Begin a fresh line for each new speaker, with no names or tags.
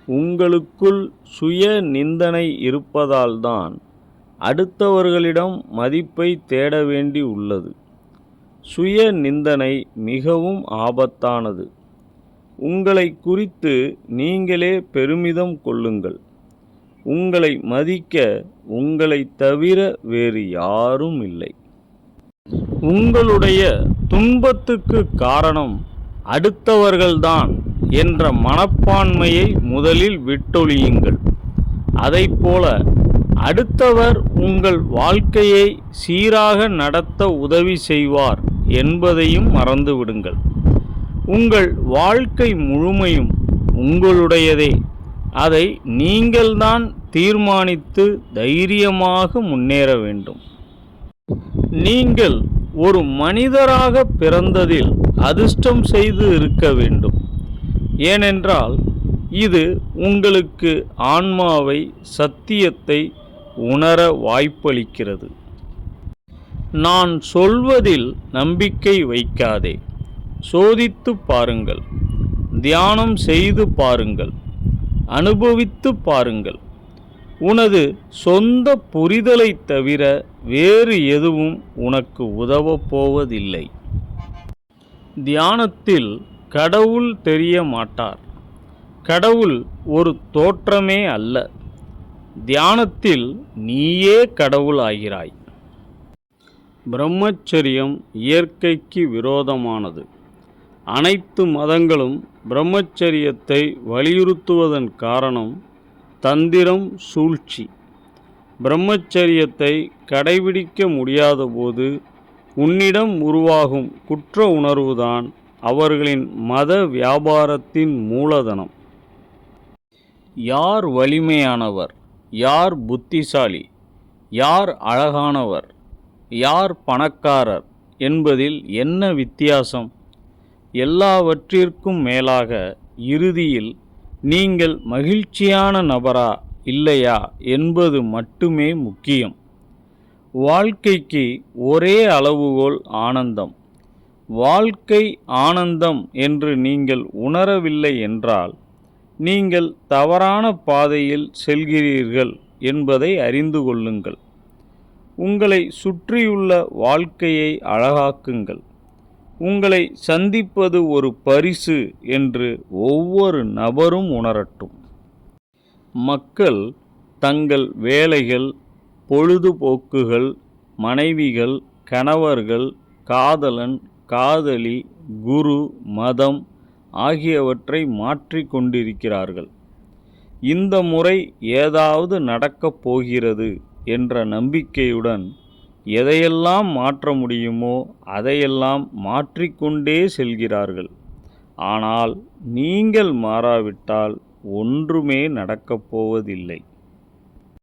உங்களுக்குள் சுய நிந்தனை இருப்பதால்தான் அடுத்தவர்களிடம் மதிப்பை தேட வேண்டி உள்ளது. சுய நிந்தனை மிகவும் ஆபத்தானது. உங்களை குறித்து நீங்களே பெருமிதம் கொள்ளுங்கள். உங்களை மதிக்க உங்களை தவிர வேறு யாரும் இல்லை. உங்களுடைய துன்பத்துக்கு காரணம் அடுத்தவர்கள்தான் என்ற மனப்பான்மையை முதலில் விட்டொழியுங்கள். அதைப்போல அடுத்தவர் உங்கள் வாழ்க்கையை சீராக நடத்த உதவி செய்வார் என்பதையும் மறந்துவிடுங்கள். உங்கள் வாழ்க்கை முழுமையும் உங்களுடையதே. அதை நீங்கள்தான் தீர்மானித்து தைரியமாக முன்னேற வேண்டும். நீங்கள் ஒரு மனிதராக பிறந்ததில் அதிர்ஷ்டம் செய்து இருக்க வேண்டும். ஏனென்றால் இது உங்களுக்கு ஆன்மாவை, சத்தியத்தை உணர வாய்ப்பளிக்கிறது. நான் சொல்வதில் நம்பிக்கை வைக்காதே. சோதித்து பாருங்கள், தியானம் செய்து பாருங்கள், அனுபவித்து பாருங்கள். உனது சொந்த புரிதலை தவிர வேறு எதுவும் உனக்கு உதவப் போவதில்லை. தியானத்தில் கடவுள் தெரிய மாட்டார். கடவுள் ஒரு தோற்றமே அல்ல. தியானத்தில் நீயே கடவுள் ஆகிறாய். பிரம்மச்சரியம் இயற்கைக்கு விரோதமானது. அனைத்து மதங்களும் பிரம்மச்சரியத்தை வலியுறுத்துவதன் காரணம் தந்திரம், சூழ்ச்சி. பிரம்மச்சரியத்தை கடைபிடிக்க முடியாதபோது உன்னிடம் உருவாகும் குற்ற உணர்வுதான் அவர்களின் மத வியாபாரத்தின் மூலதனம். யார் வலிமையானவர், யார் புத்திசாலி, யார் அழகானவர், யார் பணக்காரர் என்பதில் என்ன வித்தியாசம்? எல்லாவற்றிற்கும் மேலாக இறுதியில் நீங்கள் மகிழ்ச்சியான நபரா இல்லையா என்பது மட்டுமே முக்கியம். வாழ்க்கைக்கு ஒரே அளவுகோல் ஆனந்தம். வாழ்க்கை ஆனந்தம் என்று நீங்கள் உணரவில்லை என்றால் நீங்கள் தவறான பாதையில் செல்கிறீர்கள் என்பதை அறிந்து கொள்ளுங்கள். உங்களை சுற்றியுள்ள வாழ்க்கையை அழகாக்குங்கள். உங்களை சந்திப்பது ஒரு பரிசு என்று ஒவ்வொரு நபரும் உணரட்டும். மக்கள் தங்கள் வேலைகள், பொழுதுபோக்குகள், மனைவிகள், கணவர்கள், காதலன், காதலி, குரு, மதம் ஆகியவற்றை மாற்றிக் கொண்டிருக்கிறார்கள். இந்த முறை ஏதாவது நடக்கப் போகிறது என்ற நம்பிக்கையுடன் எதையெல்லாம் மாற்ற முடியுமோ அதையெல்லாம் மாற்றிக்கொண்டே செல்கிறார்கள். ஆனால் நீங்கள் மாறாவிட்டால் ஒன்றுமே நடக்கப் போவதில்லை.